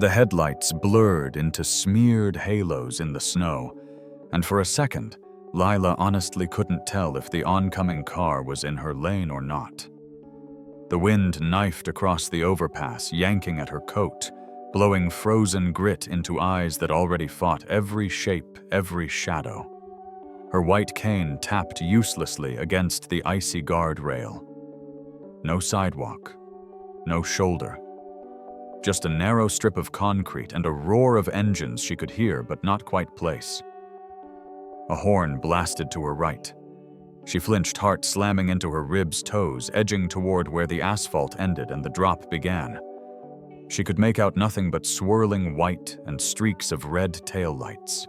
The headlights blurred into smeared halos in the snow, and for a second, Lila honestly couldn't tell if the oncoming car was in her lane or not. The wind knifed across the overpass, yanking at her coat, blowing frozen grit into eyes that already fought every shape, every shadow. Her white cane tapped uselessly against the icy guardrail. No sidewalk, no shoulder. Just a narrow strip of concrete and a roar of engines she could hear but not quite place. A horn blasted to her right. She flinched, heart slamming into her ribs' toes, edging toward where the asphalt ended and the drop began. She could make out nothing but swirling white and streaks of red taillights.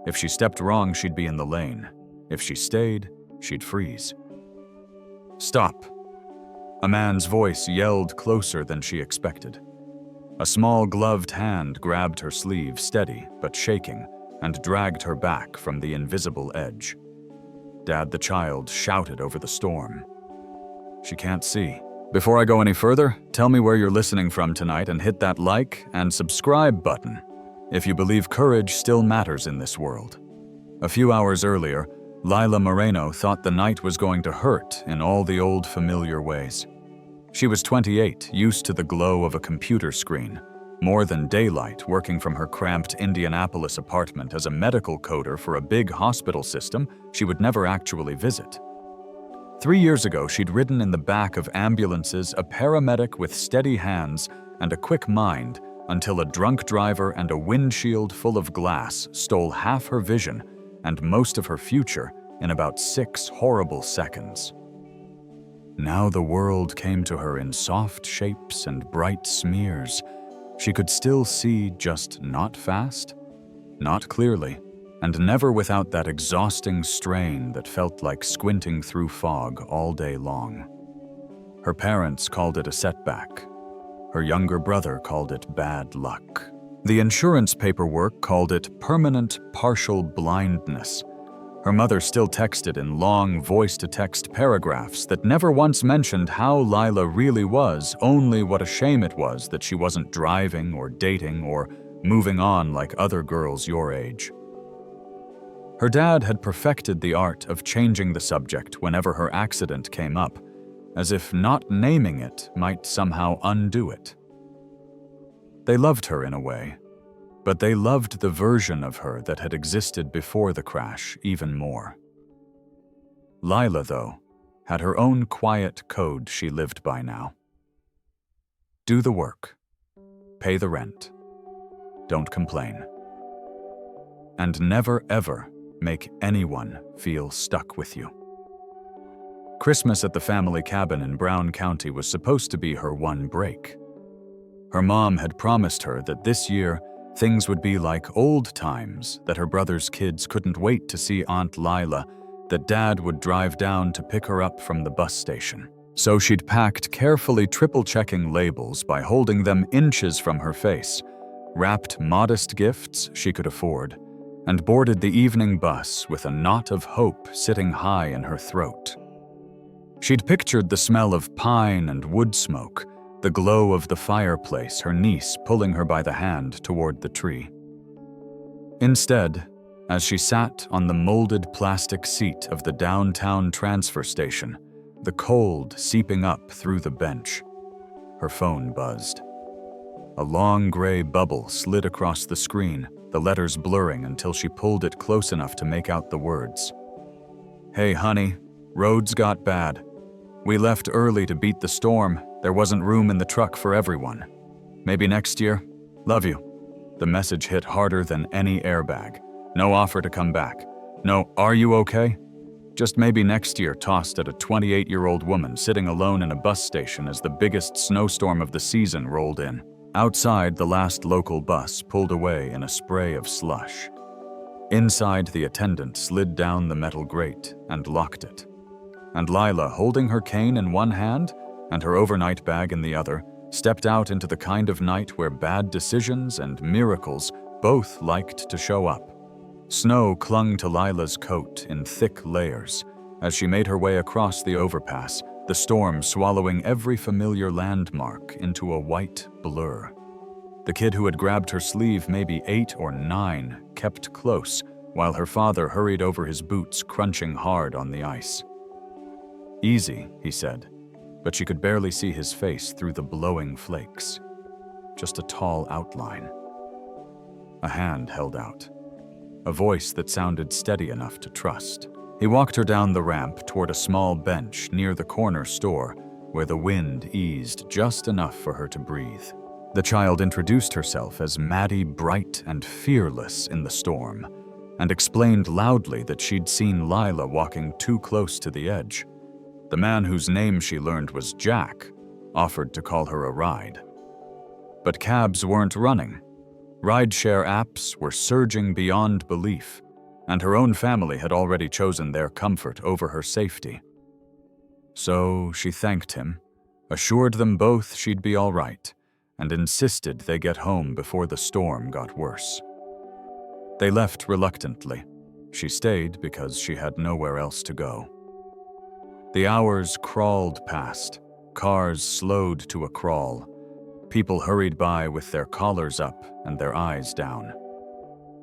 If she stepped wrong, she'd be in the lane. If she stayed, she'd freeze. "Stop!" A man's voice yelled closer than she expected. A small gloved hand grabbed her sleeve, steady but shaking, and dragged her back from the invisible edge. Dad the child shouted over the storm. "She can't see. Before I go any further, tell me where you're listening from tonight and hit that like and subscribe button if you believe courage still matters in this world." A few hours earlier, Lila Moreno thought the night was going to hurt in all the old familiar ways. She was 28, used to the glow of a computer screen, more than daylight, working from her cramped Indianapolis apartment as a medical coder for a big hospital system she would never actually visit. 3 years ago, she'd ridden in the back of ambulances, a paramedic with steady hands and a quick mind, until a drunk driver and a windshield full of glass stole half her vision and most of her future in about 6 horrible seconds. Now the world came to her in soft shapes and bright smears. She could still see, just not fast, not clearly, and never without that exhausting strain that felt like squinting through fog all day long. Her parents called it a setback. Her younger brother called it bad luck. The insurance paperwork called it permanent partial blindness. Her mother still texted in long voice-to-text paragraphs that never once mentioned how Lila really was, only what a shame it was that she wasn't driving or dating or moving on like other girls your age. Her dad had perfected the art of changing the subject whenever her accident came up, as if not naming it might somehow undo it. They loved her in a way, but they loved the version of her that had existed before the crash even more. Lila, though, had her own quiet code she lived by now. Do the work. Pay the rent. Don't complain. And never ever make anyone feel stuck with you. Christmas at the family cabin in Brown County was supposed to be her one break. Her mom had promised her that this year things would be like old times, that her brother's kids couldn't wait to see Aunt Lila, that Dad would drive down to pick her up from the bus station. So she'd packed, carefully triple-checking labels by holding them inches from her face, wrapped modest gifts she could afford, and boarded the evening bus with a knot of hope sitting high in her throat. She'd pictured the smell of pine and wood smoke, the glow of the fireplace, her niece pulling her by the hand toward the tree. Instead, as she sat on the molded plastic seat of the downtown transfer station, the cold seeping up through the bench, her phone buzzed. A long gray bubble slid across the screen, the letters blurring until she pulled it close enough to make out the words. "Hey, honey, roads got bad. We left early to beat the storm. There wasn't room in the truck for everyone. Maybe next year. Love you." The message hit harder than any airbag. No offer to come back. No, "Are you okay?" Just maybe next year tossed at a 28-year-old woman sitting alone in a bus station as the biggest snowstorm of the season rolled in. Outside, the last local bus pulled away in a spray of slush. Inside, the attendant slid down the metal grate and locked it. And Lila, holding her cane in one hand and her overnight bag in the other, stepped out into the kind of night where bad decisions and miracles both liked to show up. Snow clung to Lila's coat in thick layers as she made her way across the overpass, the storm swallowing every familiar landmark into a white blur. The kid who had grabbed her sleeve, maybe 8 or 9, kept close, while her father hurried over his boots, crunching hard on the ice. "Easy," he said, but she could barely see his face through the blowing flakes. Just a tall outline. A hand held out. A voice that sounded steady enough to trust. He walked her down the ramp toward a small bench near the corner store, where the wind eased just enough for her to breathe. The child introduced herself as Maddie, bright and fearless in the storm, and explained loudly that she'd seen Lila walking too close to the edge. The man whose name she learned was Jack offered to call her a ride. But cabs weren't running. Rideshare apps were surging beyond belief, and her own family had already chosen their comfort over her safety. So she thanked him, assured them both she'd be all right, and insisted they get home before the storm got worse. They left reluctantly. She stayed because she had nowhere else to go. The hours crawled past, cars slowed to a crawl. People hurried by with their collars up and their eyes down.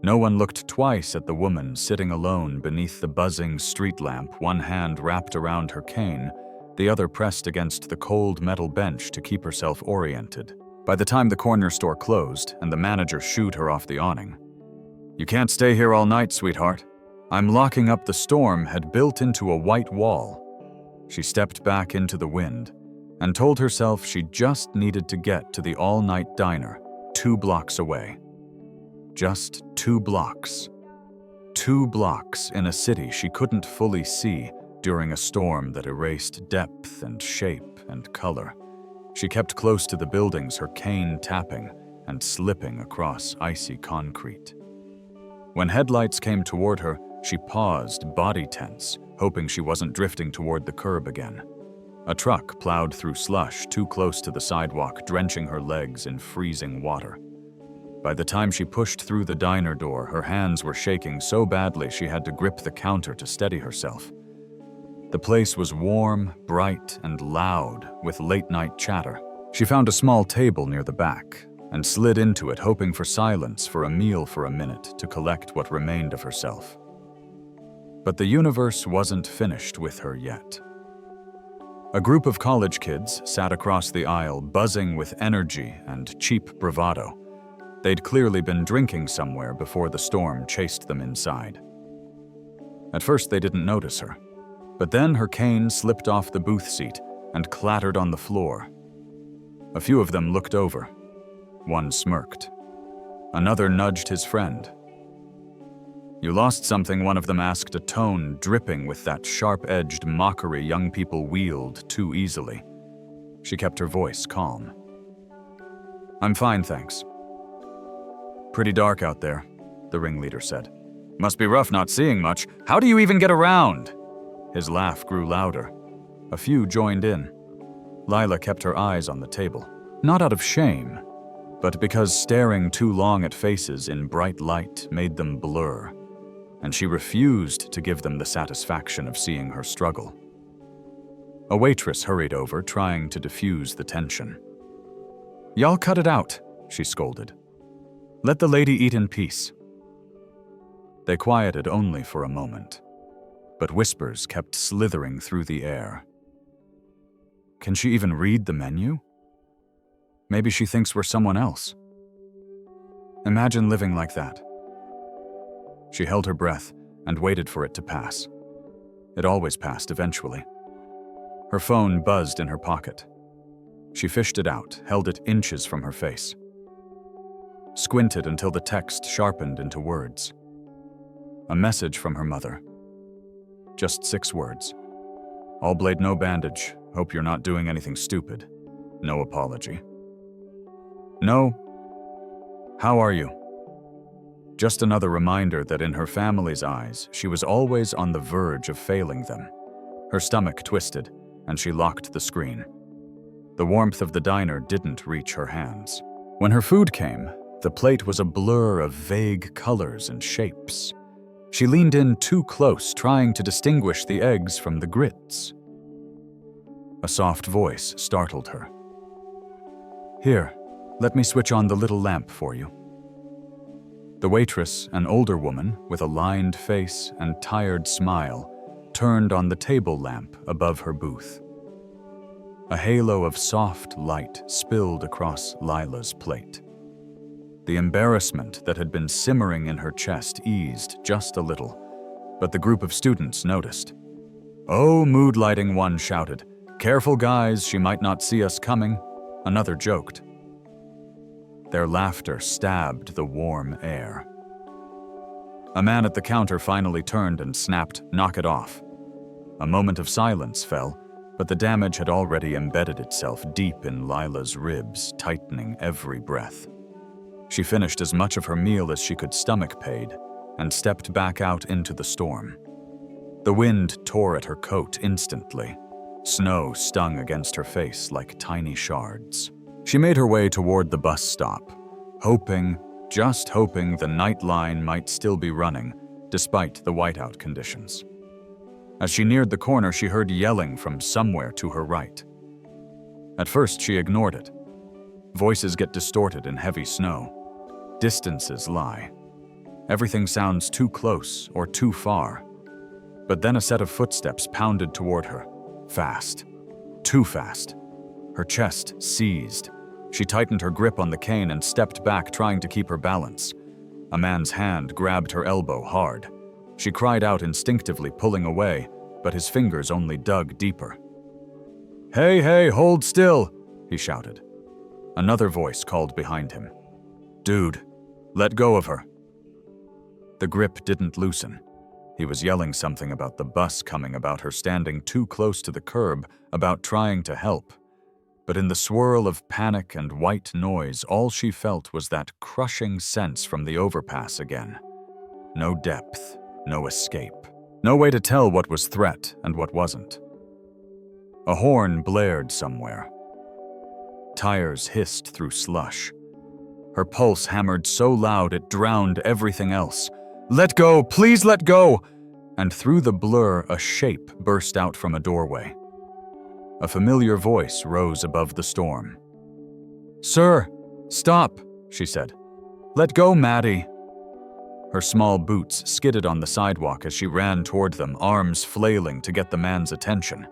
No one looked twice at the woman sitting alone beneath the buzzing street lamp, one hand wrapped around her cane, the other pressed against the cold metal bench to keep herself oriented. By the time the corner store closed and the manager shooed her off the awning, "You can't stay here all night, sweetheart. I'm locking up." The storm had built into a white wall. She stepped back into the wind and told herself she just needed to get to the all-night diner 2 blocks away. Just 2 blocks. 2 blocks in a city she couldn't fully see during a storm that erased depth and shape and color. She kept close to the buildings, her cane tapping and slipping across icy concrete. When headlights came toward her, she paused, body tense, hoping she wasn't drifting toward the curb again. A truck plowed through slush too close to the sidewalk, drenching her legs in freezing water. By the time she pushed through the diner door, her hands were shaking so badly she had to grip the counter to steady herself. The place was warm, bright, and loud, with late-night chatter. She found a small table near the back and slid into it, hoping for silence for a meal for a minute to collect what remained of herself. But the universe wasn't finished with her yet. A group of college kids sat across the aisle, buzzing with energy and cheap bravado. They'd clearly been drinking somewhere before the storm chased them inside. At first, they didn't notice her, but then her cane slipped off the booth seat and clattered on the floor. A few of them looked over. One smirked. Another nudged his friend. "You lost something," one of them asked, a tone dripping with that sharp-edged mockery young people wield too easily. She kept her voice calm. "I'm fine, thanks." "Pretty dark out there," the ringleader said. "Must be rough not seeing much. How do you even get around?" His laugh grew louder. A few joined in. Lila kept her eyes on the table, not out of shame, but because staring too long at faces in bright light made them blur, and she refused to give them the satisfaction of seeing her struggle. A waitress hurried over, trying to diffuse the tension. "Y'all cut it out," she scolded. "Let the lady eat in peace." They quieted only for a moment, but whispers kept slithering through the air. Can she even read the menu? Maybe she thinks we're someone else. Imagine living like that. She held her breath and waited for it to pass. It always passed eventually. Her phone buzzed in her pocket. She fished it out, held it inches from her face. Squinted until the text sharpened into words. A message from her mother. Just 6 words. "All blade, no bandage. Hope you're not doing anything stupid. No apology." "No. How are you?" Just another reminder that in her family's eyes, she was always on the verge of failing them. Her stomach twisted, and she locked the screen. The warmth of the diner didn't reach her hands. When her food came, the plate was a blur of vague colors and shapes. She leaned in too close, trying to distinguish the eggs from the grits. A soft voice startled her. "Here, Let me switch on the little lamp for you." The waitress, an older woman with a lined face and tired smile, turned on the table lamp above her booth. A halo of soft light spilled across Lila's plate. The embarrassment that had been simmering in her chest eased just a little, but the group of students noticed. "Oh," mood lighting one shouted. "Careful, guys, she might not see us coming." Another joked. Their laughter stabbed the warm air. A man at the counter finally turned and snapped, "Knock it off." A moment of silence fell, but the damage had already embedded itself deep in Lila's ribs, tightening every breath. She finished as much of her meal as she could stomach paid and stepped back out into the storm. The wind tore at her coat instantly. Snow stung against her face like tiny shards. She made her way toward the bus stop, hoping, just hoping, the night line might still be running, despite the whiteout conditions. As she neared the corner, she heard yelling from somewhere to her right. At first, she ignored it. Voices get distorted in heavy snow. Distances lie. Everything sounds too close or too far. But then a set of footsteps pounded toward her. Fast. Too fast. Her chest seized. She tightened her grip on the cane and stepped back, trying to keep her balance. A man's hand grabbed her elbow hard. She cried out instinctively, pulling away, but his fingers only dug deeper. "Hey, hey, hold still," he shouted. Another voice called behind him. "Dude, let go of her." The grip didn't loosen. He was yelling something about the bus coming, about her standing too close to the curb, about trying to help. But in the swirl of panic and white noise, all she felt was that crushing sense from the overpass again. No depth, no escape. No way to tell what was threat and what wasn't. A horn blared somewhere. Tires hissed through slush. Her pulse hammered so loud it drowned everything else. "Let go! Please let go!" And through the blur, a shape burst out from a doorway. A familiar voice rose above the storm. "Sir, stop," she said. "Let go, Maddie." Her small boots skidded on the sidewalk as she ran toward them, arms flailing to get the man's attention.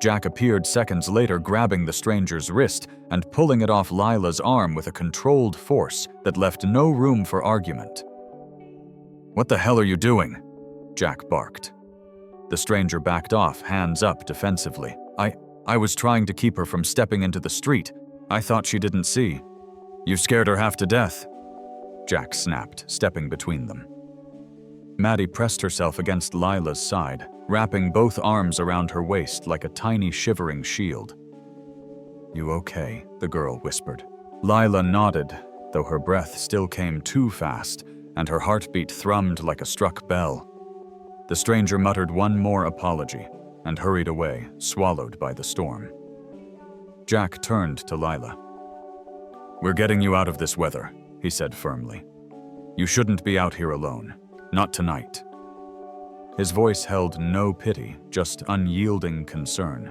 Jack appeared seconds later, grabbing the stranger's wrist and pulling it off Lila's arm with a controlled force that left no room for argument. "What the hell are you doing?" Jack barked. The stranger backed off, hands up defensively. I was trying to keep her from stepping into the street. I thought she didn't see." "You scared her half to death," Jack snapped, stepping between them. Maddie pressed herself against Lila's side, wrapping both arms around her waist like a tiny shivering shield. "You okay?" the girl whispered. Lila nodded, though her breath still came too fast, and her heartbeat thrummed like a struck bell. The stranger muttered one more apology and hurried away, swallowed by the storm. Jack turned to Lila. "We're getting you out of this weather," he said firmly. "You shouldn't be out here alone. Not tonight." His voice held no pity, just unyielding concern.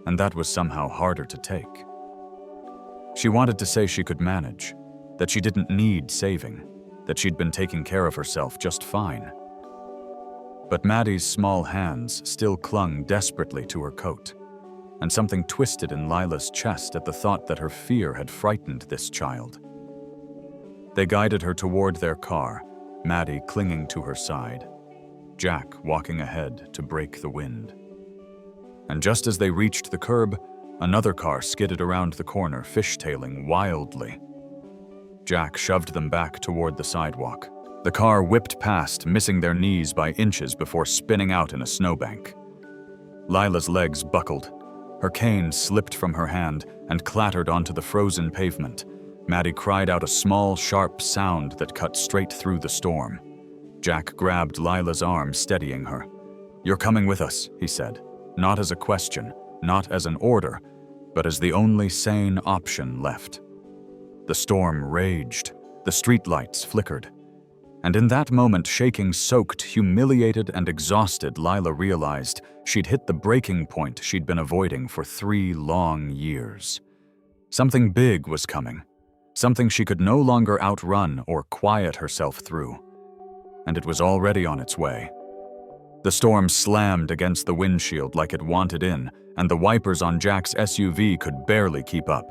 And that was somehow harder to take. She wanted to say she could manage, that she didn't need saving, that she'd been taking care of herself just fine. But Maddie's small hands still clung desperately to her coat, and something twisted in Lila's chest at the thought that her fear had frightened this child. They guided her toward their car, Maddie clinging to her side, Jack walking ahead to break the wind. And just as they reached the curb, another car skidded around the corner, fishtailing wildly. Jack shoved them back toward the sidewalk. The car whipped past, missing their knees by inches before spinning out in a snowbank. Lila's legs buckled. Her cane slipped from her hand and clattered onto the frozen pavement. Maddie cried out a small, sharp sound that cut straight through the storm. Jack grabbed Lila's arm, steadying her. "You're coming with us," he said, not as a question, not as an order, but as the only sane option left. The storm raged. The streetlights flickered. And in that moment, shaking, soaked, humiliated, and exhausted, Lila realized she'd hit the breaking point she'd been avoiding for 3 long years. Something big was coming. something she could no longer outrun or quiet herself through. And it was already on its way. The storm slammed against the windshield like it wanted in, and the wipers on Jack's SUV could barely keep up.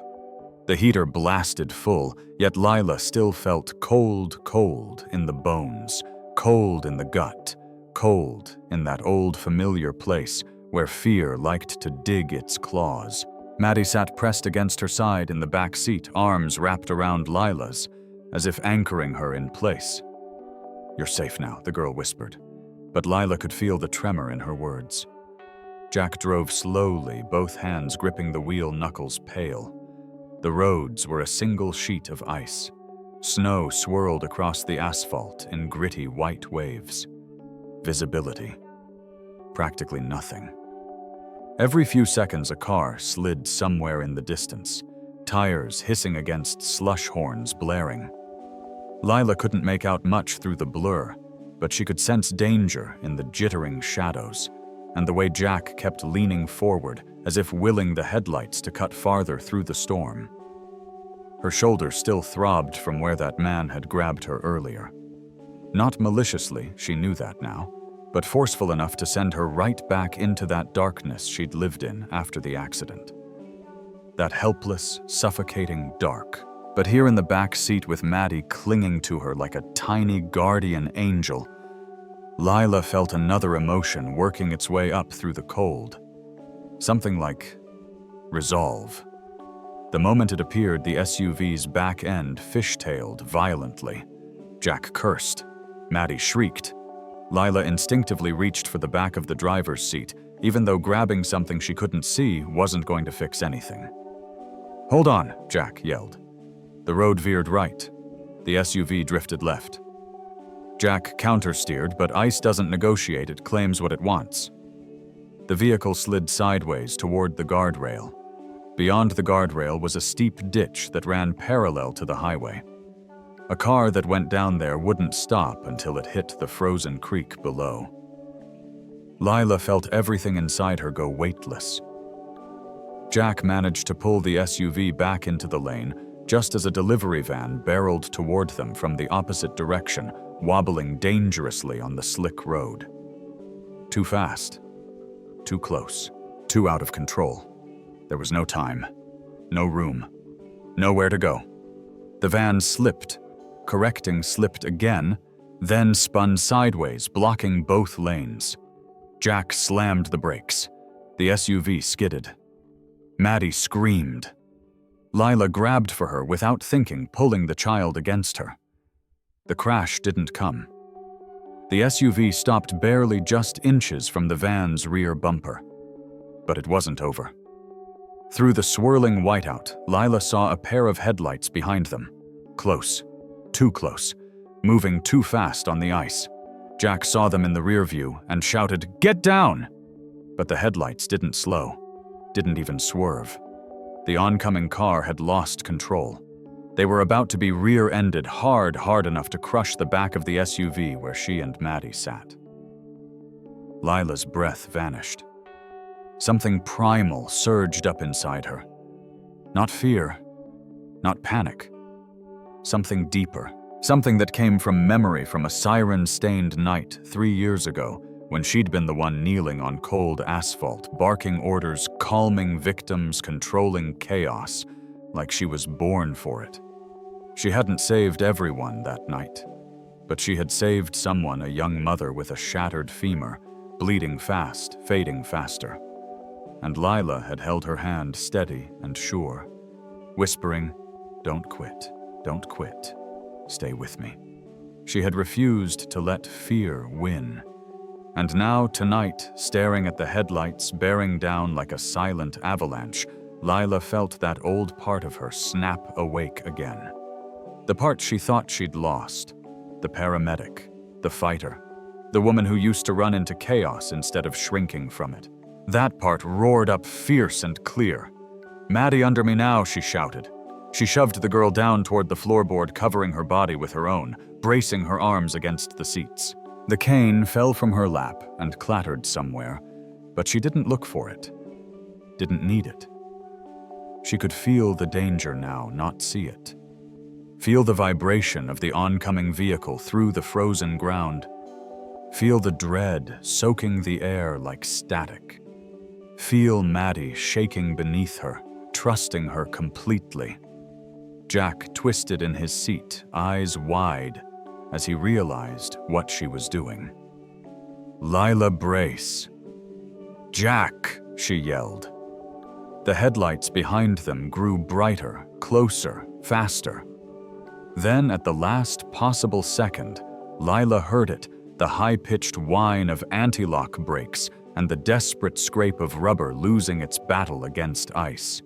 The heater blasted full, yet Lila still felt cold in the bones, cold in the gut, cold in that old familiar place where fear liked to dig its claws. Maddie sat pressed against her side in the back seat, arms wrapped around Lila's, as if anchoring her in place. "You're safe now," the girl whispered, but Lila could feel the tremor in her words. Jack drove slowly, both hands gripping the wheel, knuckles pale. The roads were a single sheet of ice. Snow swirled across the asphalt in gritty white waves. Visibility. Practically nothing. Every few seconds a car slid somewhere in the distance, tires hissing against slush horns blaring. Lila couldn't make out much through the blur, but she could sense danger in the jittering shadows, and the way Jack kept leaning forward as if willing the headlights to cut farther through the storm. Her shoulder still throbbed from where that man had grabbed her earlier. Not maliciously, she knew that now, but forceful enough to send her right back into that darkness she'd lived in after the accident. That helpless, suffocating dark. But here in the back seat with Maddie clinging to her like a tiny guardian angel, Lila felt another emotion working its way up through the cold. Something like resolve. The moment it appeared, the SUV's back end fishtailed violently. Jack cursed. Maddie shrieked. Lila instinctively reached for the back of the driver's seat, even though grabbing something she couldn't see wasn't going to fix anything. "Hold on," Jack yelled. The road veered right. The SUV drifted left. Jack countersteered, but ice doesn't negotiate, it claims what it wants. The vehicle slid sideways toward the guardrail. Beyond the guardrail was a steep ditch that ran parallel to the highway. A car that went down there wouldn't stop until it hit the frozen creek below. Lila felt everything inside her go weightless. Jack managed to pull the SUV back into the lane just as a delivery van barreled toward them from the opposite direction, wobbling dangerously on the slick road. Too fast. Too close. Too out of control. There was no time. No room. Nowhere to go. The van slipped. Correcting, slipped again, then spun sideways, blocking both lanes. Jack slammed the brakes. The SUV skidded. Maddie screamed. Lila grabbed for her without thinking, pulling the child against her. The crash didn't come. The SUV stopped barely just inches from the van's rear bumper. But it wasn't over. Through the swirling whiteout, Lila saw a pair of headlights behind them. Close. Too close. Moving too fast on the ice. Jack saw them in the rear view and shouted, "Get down!" But the headlights didn't slow. Didn't even swerve. The oncoming car had lost control. They were about to be rear-ended hard enough to crush the back of the SUV where she and Maddie sat. Lila's breath vanished. Something primal surged up inside her. Not fear, not panic. Something deeper. Something that came from memory from a siren-stained night 3 years ago when she'd been the one kneeling on cold asphalt, barking orders, calming victims, controlling chaos, like she was born for it. She hadn't saved everyone that night, but she had saved someone, a young mother with a shattered femur, bleeding fast, fading faster. And Lila had held her hand steady and sure, whispering, "Don't quit, don't quit, stay with me." She had refused to let fear win. And now, tonight, staring at the headlights bearing down like a silent avalanche, Lila felt that old part of her snap awake again. The part she thought she'd lost. The paramedic, the fighter, the woman who used to run into chaos instead of shrinking from it. That part roared up fierce and clear. "Maddie, under me now," she shouted. She shoved the girl down toward the floorboard, covering her body with her own, bracing her arms against the seats. The cane fell from her lap and clattered somewhere, but she didn't look for it. Didn't need it. She could feel the danger now, not see it. Feel the vibration of the oncoming vehicle through the frozen ground. Feel the dread soaking the air like static. Feel Maddie shaking beneath her, trusting her completely. Jack twisted in his seat, eyes wide, as he realized what she was doing. "Lila, brace." "Jack!" she yelled. The headlights behind them grew brighter, closer, faster. Then, at the last possible second, Lila heard it, the high-pitched whine of anti-lock brakes and the desperate scrape of rubber losing its battle against ice.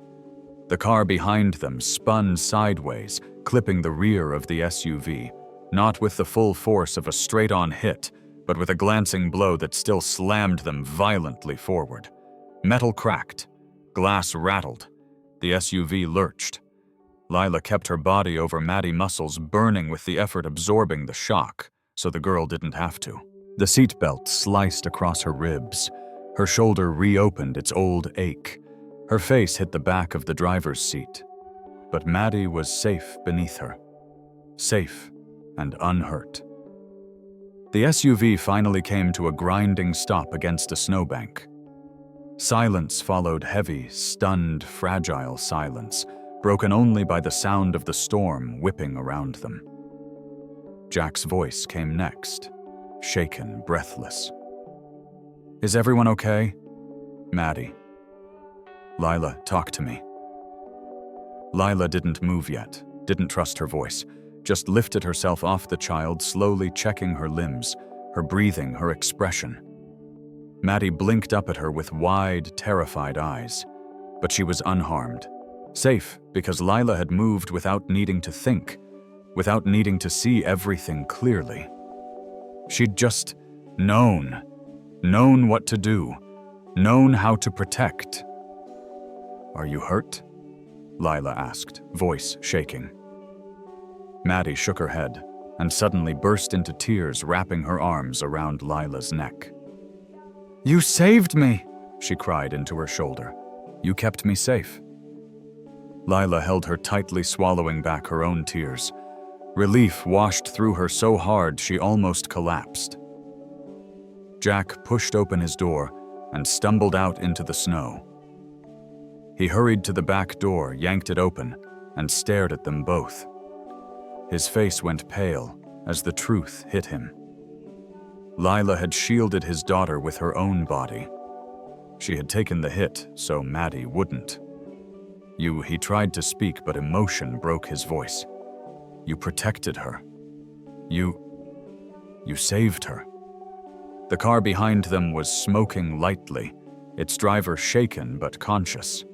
The car behind them spun sideways, clipping the rear of the SUV, not with the full force of a straight-on hit, but with a glancing blow that still slammed them violently forward. Metal cracked. Glass rattled. The SUV lurched. Lila kept her body over Maddie muscles burning with the effort absorbing the shock, so the girl didn't have to. The seatbelt sliced across her ribs. Her shoulder reopened its old ache. Her face hit the back of the driver's seat. But Maddie was safe beneath her. Safe and unhurt. The SUV finally came to a grinding stop against a snowbank. Silence followed, heavy, stunned, fragile silence, broken only by the sound of the storm whipping around them. Jack's voice came next, shaken, breathless. "Is everyone okay?" "Maddie." "Lila, talk to me." Lila didn't move yet, didn't trust her voice, just lifted herself off the child, slowly checking her limbs, her breathing, her expression. Maddie blinked up at her with wide, terrified eyes, but she was unharmed. Safe, because Lila had moved without needing to think, without needing to see everything clearly. She'd just known what to do, known how to protect. "Are you hurt?" Lila asked, voice shaking. Maddie shook her head and suddenly burst into tears, wrapping her arms around Lila's neck. "You saved me!" she cried into her shoulder. "You kept me safe." Lila held her tightly, swallowing back her own tears. Relief washed through her so hard she almost collapsed. Jack pushed open his door and stumbled out into the snow. He hurried to the back door, yanked it open, and stared at them both. His face went pale as the truth hit him. Lila had shielded his daughter with her own body. She had taken the hit so Maddie wouldn't. He tried to speak, but emotion broke his voice. "You protected her. You saved her." The car behind them was smoking lightly, its driver shaken but conscious.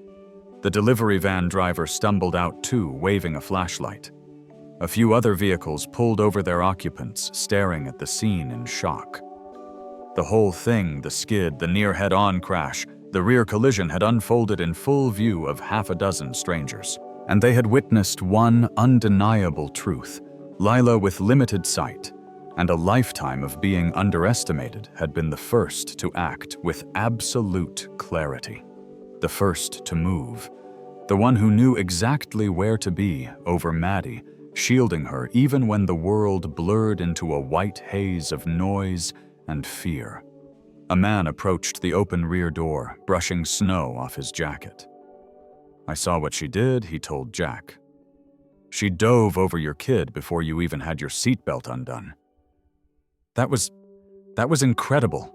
The delivery van driver stumbled out too, waving a flashlight. A few other vehicles pulled over their occupants, staring at the scene in shock. The whole thing, the skid, the near head-on crash, the rear collision had unfolded in full view of half a dozen strangers. And they had witnessed one undeniable truth. Lila, with limited sight and a lifetime of being underestimated, had been the first to act with absolute clarity. The first to move. The one who knew exactly where to be over Maddie, shielding her even when the world blurred into a white haze of noise and fear. A man approached the open rear door, brushing snow off his jacket. "I saw what she did," he told Jack. "She dove over your kid before you even had your seatbelt undone." That was incredible."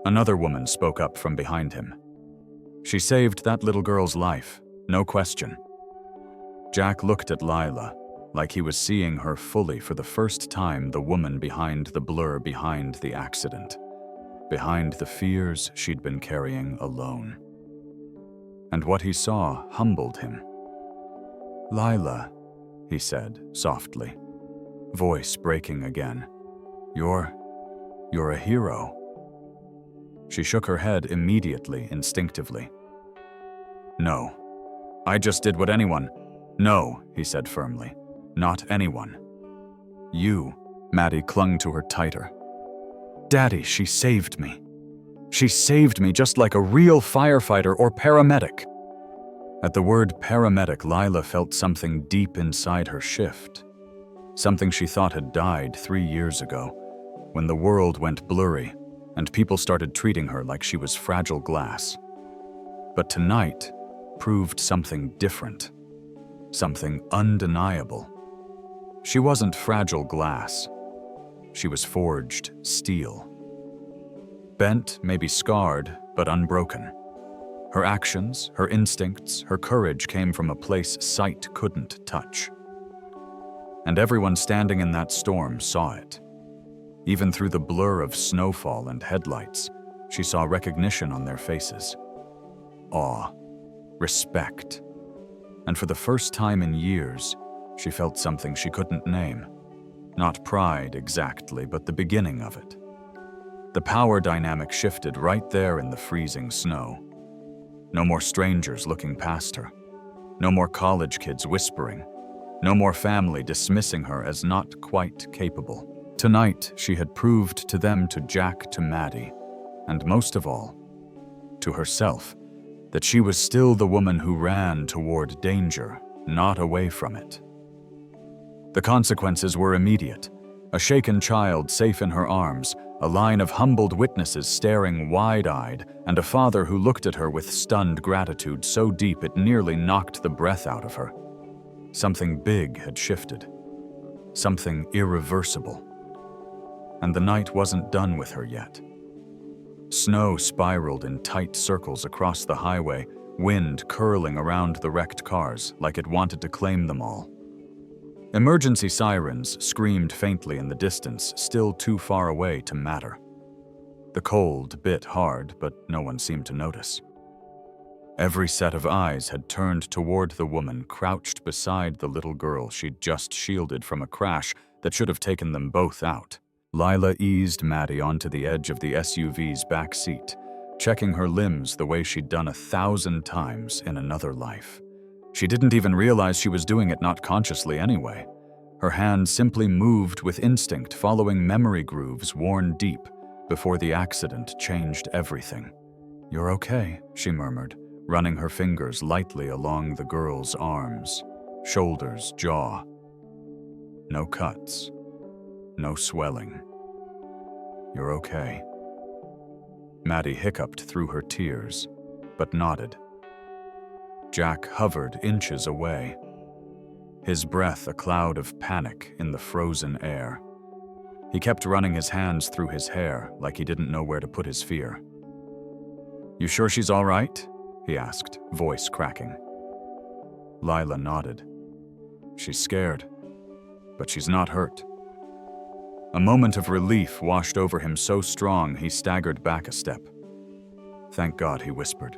Another woman spoke up from behind him. "She saved that little girl's life, no question." Jack looked at Lila, like he was seeing her fully for the first time, the woman behind the blur, behind the accident, behind the fears she'd been carrying alone. And what he saw humbled him. "Lila," he said softly, voice breaking again. You're a hero." She shook her head immediately, instinctively. "No. I just did what anyone—" "No," he said firmly. "Not anyone. You." Maddie clung to her tighter. "Daddy, she saved me. She saved me just like a real firefighter or paramedic." At the word paramedic, Lila felt something deep inside her shift. Something she thought had died 3 years ago, when the world went blurry and people started treating her like she was fragile glass. But tonight proved something different, something undeniable. She wasn't fragile glass. She was forged steel. Bent, maybe scarred, but unbroken. Her actions, her instincts, her courage came from a place sight couldn't touch. And everyone standing in that storm saw it. Even through the blur of snowfall and headlights, she saw recognition on their faces. Awe, respect. And for the first time in years, she felt something she couldn't name. Not pride exactly, but the beginning of it. The power dynamic shifted right there in the freezing snow. No more strangers looking past her. No more college kids whispering. No more family dismissing her as not quite capable. Tonight, she had proved to them, to Jack, to Maddie, and most of all, to herself, that she was still the woman who ran toward danger, not away from it. The consequences were immediate. A shaken child safe in her arms, a line of humbled witnesses staring wide-eyed, and a father who looked at her with stunned gratitude so deep it nearly knocked the breath out of her. Something big had shifted. Something irreversible. And the night wasn't done with her yet. Snow spiraled in tight circles across the highway, wind curling around the wrecked cars like it wanted to claim them all. Emergency sirens screamed faintly in the distance, still too far away to matter. The cold bit hard, but no one seemed to notice. Every set of eyes had turned toward the woman crouched beside the little girl she'd just shielded from a crash that should have taken them both out. Lila eased Maddie onto the edge of the SUV's back seat, checking her limbs the way she'd done 1,000 times in another life. She didn't even realize she was doing it, not consciously anyway. Her hand simply moved with instinct, following memory grooves worn deep before the accident changed everything. "You're okay," she murmured, running her fingers lightly along the girl's arms, shoulders, jaw. No cuts. No swelling. "You're okay." Maddie hiccuped through her tears, but nodded. Jack hovered inches away, his breath a cloud of panic in the frozen air. He kept running his hands through his hair like he didn't know where to put his fear. "You sure she's all right?" he asked, voice cracking. Lila nodded. "She's scared, but she's not hurt." A moment of relief washed over him so strong he staggered back a step. "Thank God," he whispered.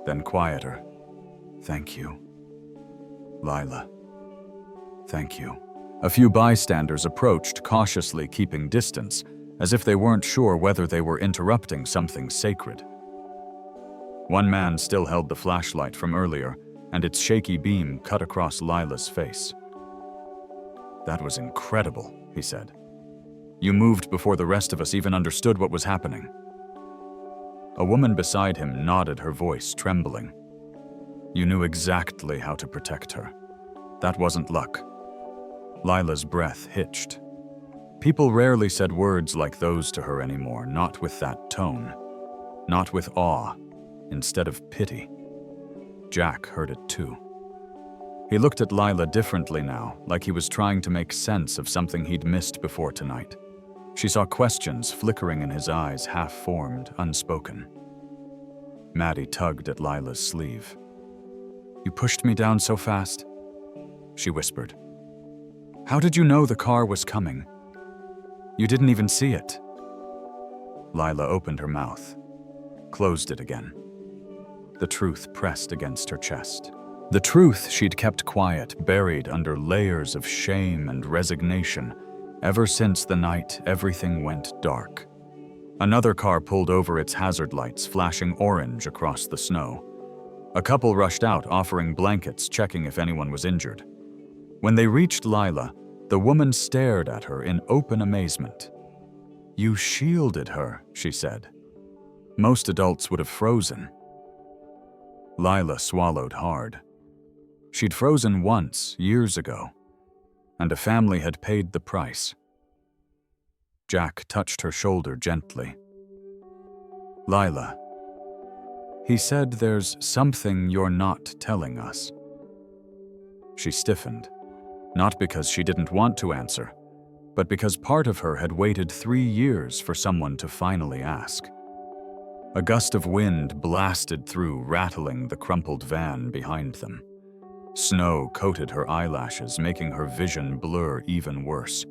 Then quieter, "Thank you, Lila. Thank you." A few bystanders approached, cautiously keeping distance, as if they weren't sure whether they were interrupting something sacred. One man still held the flashlight from earlier, and its shaky beam cut across Lila's face. "That was incredible," he said. "You moved before the rest of us even understood what was happening." A woman beside him nodded, her voice trembling. "You knew exactly how to protect her. That wasn't luck." Lila's breath hitched. People rarely said words like those to her anymore, not with that tone. Not with awe, instead of pity. Jack heard it too. He looked at Lila differently now, like he was trying to make sense of something he'd missed before tonight. She saw questions flickering in his eyes, half-formed, unspoken. Maddie tugged at Lila's sleeve. "You pushed me down so fast," she whispered. "How did you know the car was coming? You didn't even see it." Lila opened her mouth, closed it again. The truth pressed against her chest. The truth she'd kept quiet, buried under layers of shame and resignation, ever since the night everything went dark. Another car pulled over, its hazard lights flashing orange across the snow. A couple rushed out, offering blankets, checking if anyone was injured. When they reached Lila, the woman stared at her in open amazement. "You shielded her," she said. Most adults would have frozen. Lila swallowed hard. She'd frozen once, years ago, and a family had paid the price. Jack touched her shoulder gently. Lila, he said there's something you're not telling us. She stiffened, not because she didn't want to answer, but because part of her had waited 3 years for someone to finally ask. A gust of wind blasted through, rattling the crumpled van behind them. Snow coated her eyelashes, making her vision blur even worse.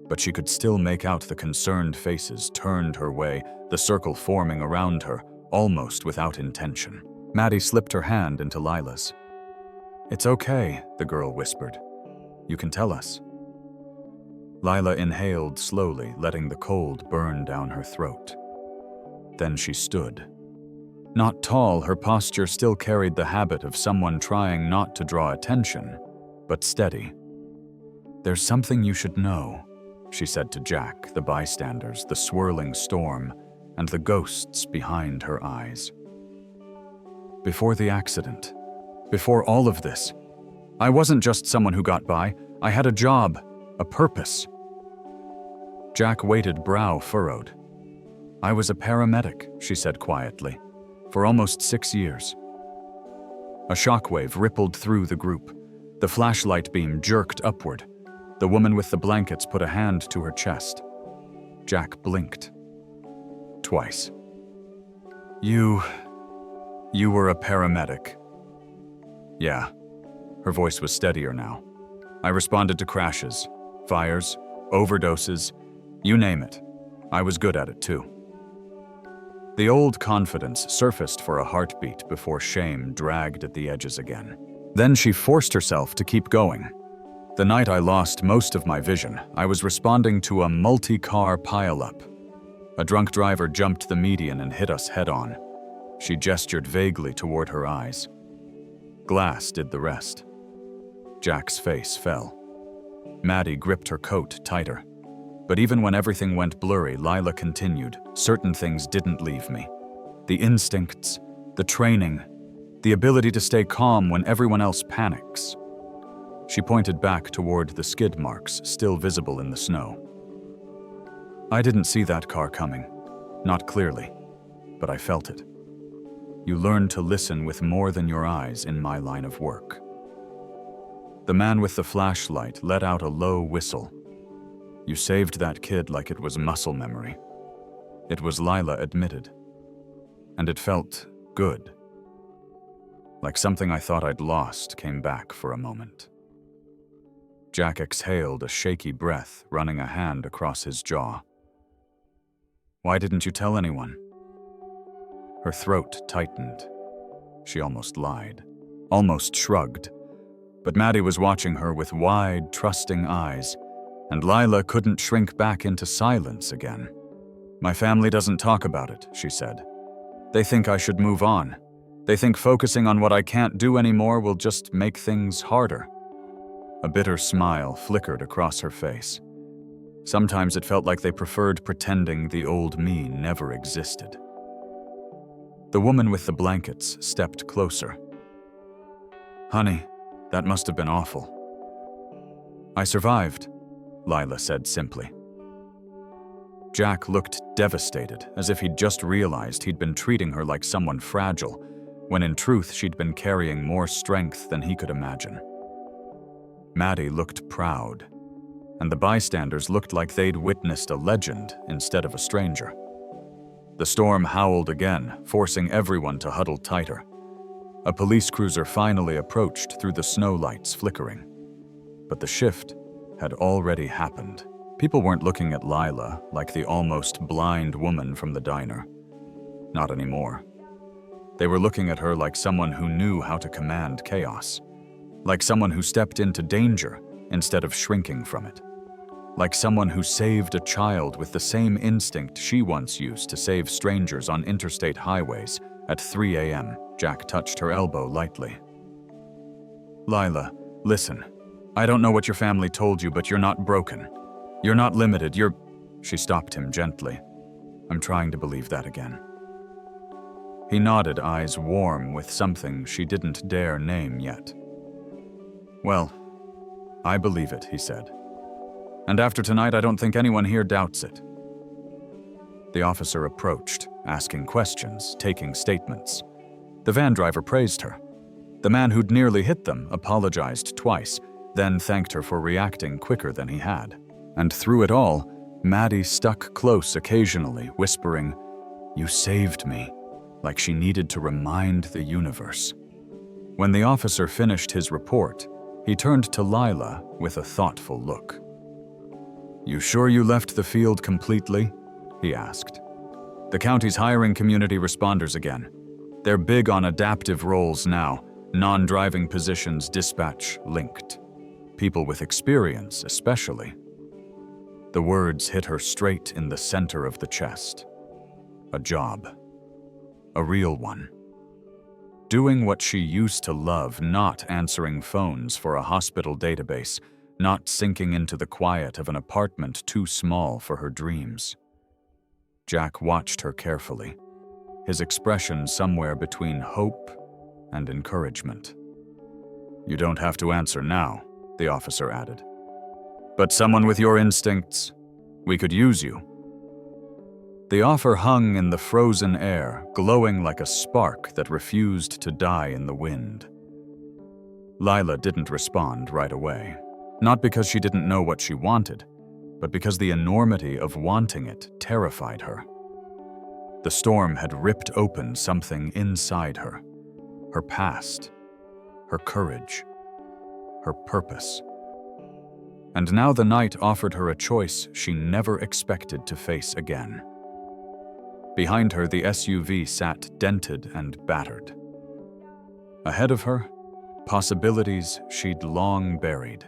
But she could still make out the concerned faces turned her way, the circle forming around her, almost without intention. Maddie slipped her hand into Lila's. "It's okay," the girl whispered. "You can tell us." Lila inhaled slowly, letting the cold burn down her throat. Then she stood. Not tall, her posture still carried the habit of someone trying not to draw attention, but steady. "There's something you should know," she said to Jack, the bystanders, the swirling storm, and the ghosts behind her eyes. "Before the accident, before all of this, I wasn't just someone who got by. I had a job, a purpose." Jack waited, brow furrowed. "I was a paramedic," she said quietly, "for almost 6 years." A shockwave rippled through the group. The flashlight beam jerked upward. The woman with the blankets put a hand to her chest. Jack blinked. Twice. You were a paramedic." "Yeah." Her voice was steadier now. "I responded to crashes, fires, overdoses, you name it. I was good at it too." The old confidence surfaced for a heartbeat before shame dragged at the edges again. Then she forced herself to keep going. "The night I lost most of my vision, I was responding to a multi-car pileup. A drunk driver jumped the median and hit us head-on." She gestured vaguely toward her eyes. Glass did the rest. Jack's face fell. Maddie gripped her coat tighter. But even when everything went blurry, Lila continued, "Certain things didn't leave me. The instincts, the training, the ability to stay calm when everyone else panics." She pointed back toward the skid marks still visible in the snow. "I didn't see that car coming, not clearly, but I felt it. You learn to listen with more than your eyes in my line of work." The man with the flashlight let out a low whistle. "You saved that kid like it was muscle memory." It was, Lila admitted. And it felt good. Like something I thought I'd lost came back for a moment. Jack exhaled a shaky breath, running a hand across his jaw. "Why didn't you tell anyone?" Her throat tightened. She almost lied, almost shrugged. But Maddie was watching her with wide, trusting eyes, and Lila couldn't shrink back into silence again. "My family doesn't talk about it," she said. "They think I should move on. They think focusing on what I can't do anymore will just make things harder." A bitter smile flickered across her face. Sometimes it felt like they preferred pretending the old me never existed. The woman with the blankets stepped closer. "Honey, that must have been awful." "I survived," Lila said simply. Jack looked devastated, as if he'd just realized he'd been treating her like someone fragile, when in truth she'd been carrying more strength than he could imagine. Maddie looked proud, and the bystanders looked like they'd witnessed a legend instead of a stranger. The storm howled again, forcing everyone to huddle tighter. A police cruiser finally approached through the snow lights flickering. But the shift had already happened. People weren't looking at Lila like the almost blind woman from the diner. Not anymore. They were looking at her like someone who knew how to command chaos. Like someone who stepped into danger instead of shrinking from it. Like someone who saved a child with the same instinct she once used to save strangers on interstate highways at 3 a.m. Jack touched her elbow lightly. "Lila, listen. I don't know what your family told you, but you're not broken. You're not limited, you're—" She stopped him gently. "I'm trying to believe that again." He nodded, eyes warm with something she didn't dare name yet. "Well, I believe it," he said. "And after tonight, I don't think anyone here doubts it." The officer approached, asking questions, taking statements. The van driver praised her. The man who'd nearly hit them apologized twice, then thanked her for reacting quicker than he had. And through it all, Maddie stuck close occasionally, whispering, "You saved me," like she needed to remind the universe. When the officer finished his report, he turned to Lila with a thoughtful look. "You sure you left the field completely?" he asked. "The county's hiring community responders again. They're big on adaptive roles now, non-driving positions dispatch linked. People with experience, especially." The words hit her straight in the center of the chest. A job. A real one. Doing what she used to love, not answering phones for a hospital database, not sinking into the quiet of an apartment too small for her dreams. Jack watched her carefully, his expression somewhere between hope and encouragement. "You don't have to answer now," the officer added. "But someone with your instincts, we could use you." The offer hung in the frozen air, glowing like a spark that refused to die in the wind. Lila didn't respond right away, not because she didn't know what she wanted, but because the enormity of wanting it terrified her. The storm had ripped open something inside her, her past, her courage, her purpose. And now the night offered her a choice she never expected to face again. Behind her, the SUV sat dented and battered. Ahead of her, possibilities she'd long buried.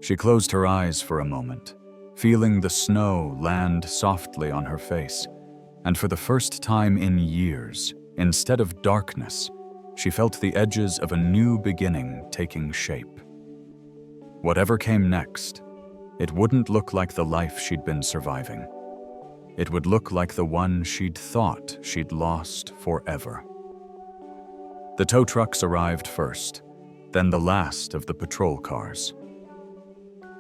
She closed her eyes for a moment, feeling the snow land softly on her face, and for the first time in years, instead of darkness, she felt the edges of a new beginning taking shape. Whatever came next, it wouldn't look like the life she'd been surviving. It would look like the one she'd thought she'd lost forever. The tow trucks arrived first, then the last of the patrol cars.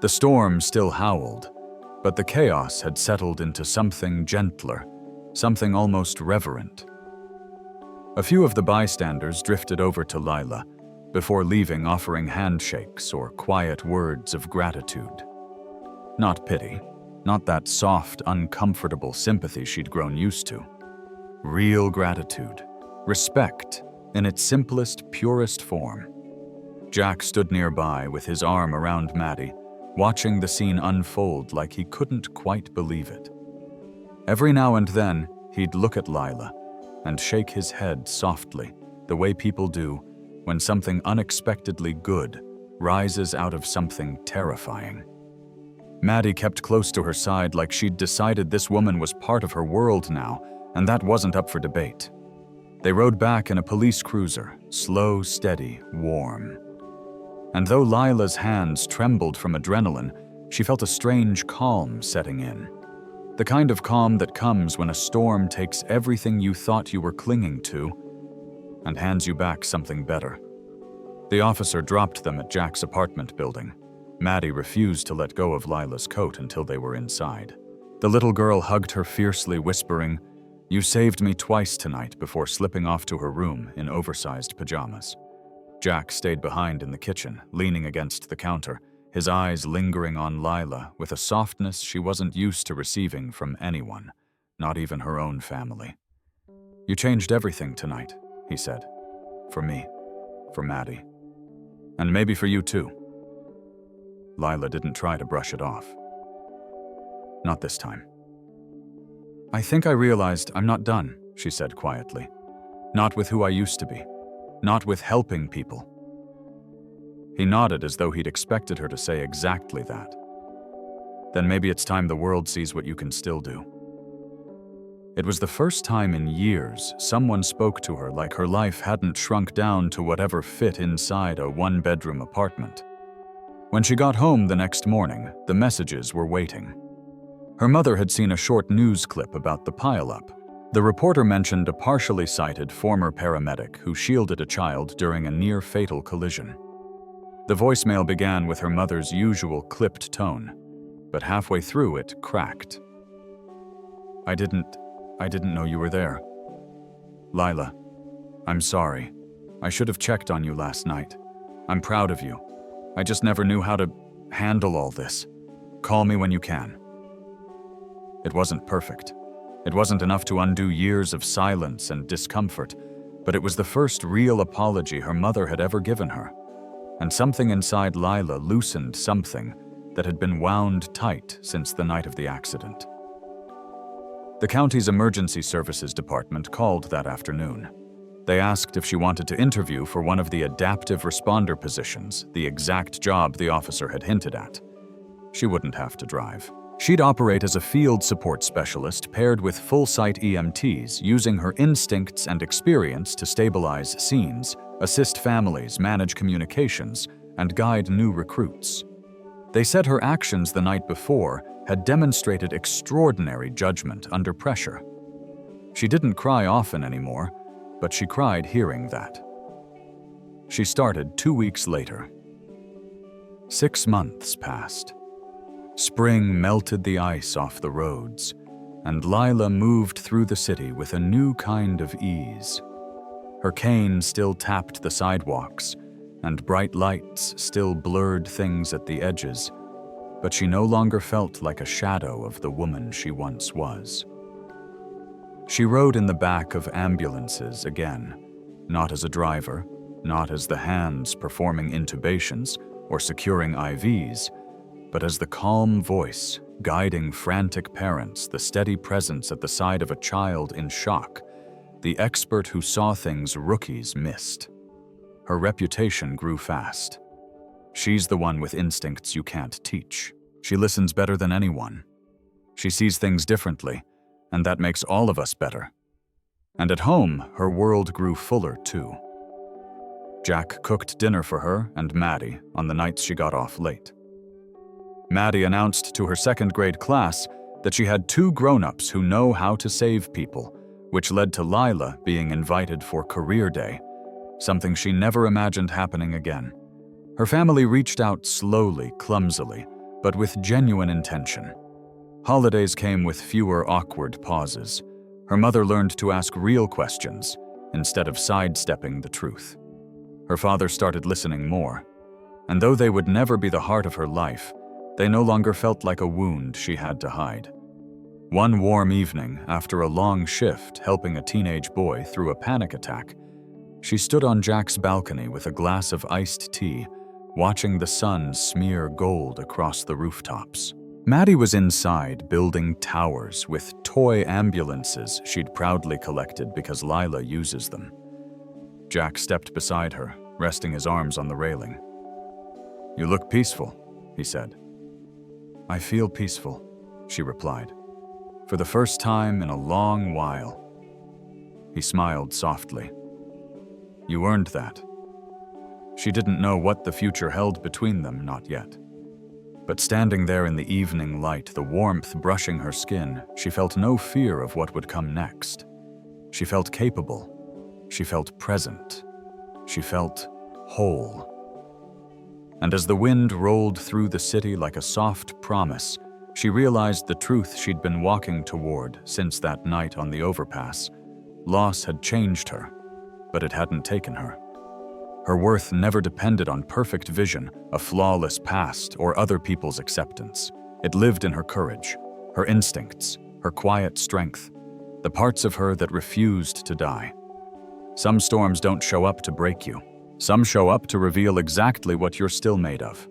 The storm still howled, but the chaos had settled into something gentler, something almost reverent. A few of the bystanders drifted over to Lila, before leaving offering handshakes or quiet words of gratitude. Not pity, not that soft, uncomfortable sympathy she'd grown used to. Real gratitude, respect, in its simplest, purest form. Jack stood nearby with his arm around Maddie, watching the scene unfold like he couldn't quite believe it. Every now and then, he'd look at Lila and shake his head softly, the way people do when something unexpectedly good rises out of something terrifying. Maddie kept close to her side like she'd decided this woman was part of her world now, and that wasn't up for debate. They rode back in a police cruiser, slow, steady, warm. And though Lila's hands trembled from adrenaline, she felt a strange calm setting in. The kind of calm that comes when a storm takes everything you thought you were clinging to and hands you back something better. The officer dropped them at Jack's apartment building. Maddie refused to let go of Lila's coat until they were inside. The little girl hugged her fiercely, whispering, "You saved me twice tonight," before slipping off to her room in oversized pajamas. Jack stayed behind in the kitchen, leaning against the counter, his eyes lingering on Lila with a softness she wasn't used to receiving from anyone, not even her own family. "You changed everything tonight," he said. "For me, for Maddie, and maybe for you too." Lila didn't try to brush it off. Not this time. "I think I realized I'm not done," she said quietly. "Not with who I used to be. Not with helping people." He nodded as though he'd expected her to say exactly that. "Then maybe it's time the world sees what you can still do." It was the first time in years someone spoke to her like her life hadn't shrunk down to whatever fit inside a one-bedroom apartment. When she got home the next morning, the messages were waiting. Her mother had seen a short news clip about the pileup, The reporter mentioned a partially sighted former paramedic who shielded a child during a near-fatal collision. The voicemail began with her mother's usual clipped tone, but halfway through it cracked. I didn't know you were there. Lila, I'm sorry. I should have checked on you last night. I'm proud of you. I just never knew how to handle all this. Call me when you can. It wasn't perfect. It wasn't enough to undo years of silence and discomfort, but it was the first real apology her mother had ever given her. And something inside Lila loosened something that had been wound tight since the night of the accident. The county's emergency services department called that afternoon. They asked if she wanted to interview for one of the adaptive responder positions, the exact job the officer had hinted at. She wouldn't have to drive. She'd operate as a field support specialist paired with full-sight EMTs, using her instincts and experience to stabilize scenes, assist families, manage communications, and guide new recruits. They said her actions the night before had demonstrated extraordinary judgment under pressure. She didn't cry often anymore, but she cried hearing that. She started 2 weeks later. 6 months passed. Spring melted the ice off the roads, and Lila moved through the city with a new kind of ease. Her cane still tapped the sidewalks, and bright lights still blurred things at the edges, but she no longer felt like a shadow of the woman she once was. She rode in the back of ambulances again, not as a driver, not as the hands performing intubations or securing IVs, but as the calm voice guiding frantic parents, the steady presence at the side of a child in shock, the expert who saw things rookies missed. Her reputation grew fast. She's the one with instincts you can't teach. She listens better than anyone. She sees things differently, and that makes all of us better. And at home, her world grew fuller too. Jack cooked dinner for her and Maddie on the nights she got off late. Maddie announced to her second-grade class that she had 2 grown-ups who know how to save people, which led to Lila being invited for Career Day, something she never imagined happening again. Her family reached out slowly, clumsily, but with genuine intention. Holidays came with fewer awkward pauses. Her mother learned to ask real questions instead of sidestepping the truth. Her father started listening more, and though they would never be the heart of her life, they no longer felt like a wound she had to hide. One warm evening, after a long shift helping a teenage boy through a panic attack, she stood on Jack's balcony with a glass of iced tea, watching the sun smear gold across the rooftops. Maddie was inside building towers with toy ambulances she'd proudly collected because Lila uses them. Jack stepped beside her, resting his arms on the railing. "You look peaceful," he said. "I feel peaceful," she replied, "for the first time in a long while." He smiled softly. "You earned that." She didn't know what the future held between them, not yet. But standing there in the evening light, the warmth brushing her skin, she felt no fear of what would come next. She felt capable. She felt present. She felt whole. And as the wind rolled through the city like a soft promise, she realized the truth she'd been walking toward since that night on the overpass. Loss had changed her, but it hadn't taken her. Her worth never depended on perfect vision, a flawless past, or other people's acceptance. It lived in her courage, her instincts, her quiet strength, the parts of her that refused to die. Some storms don't show up to break you. Some show up to reveal exactly what you're still made of.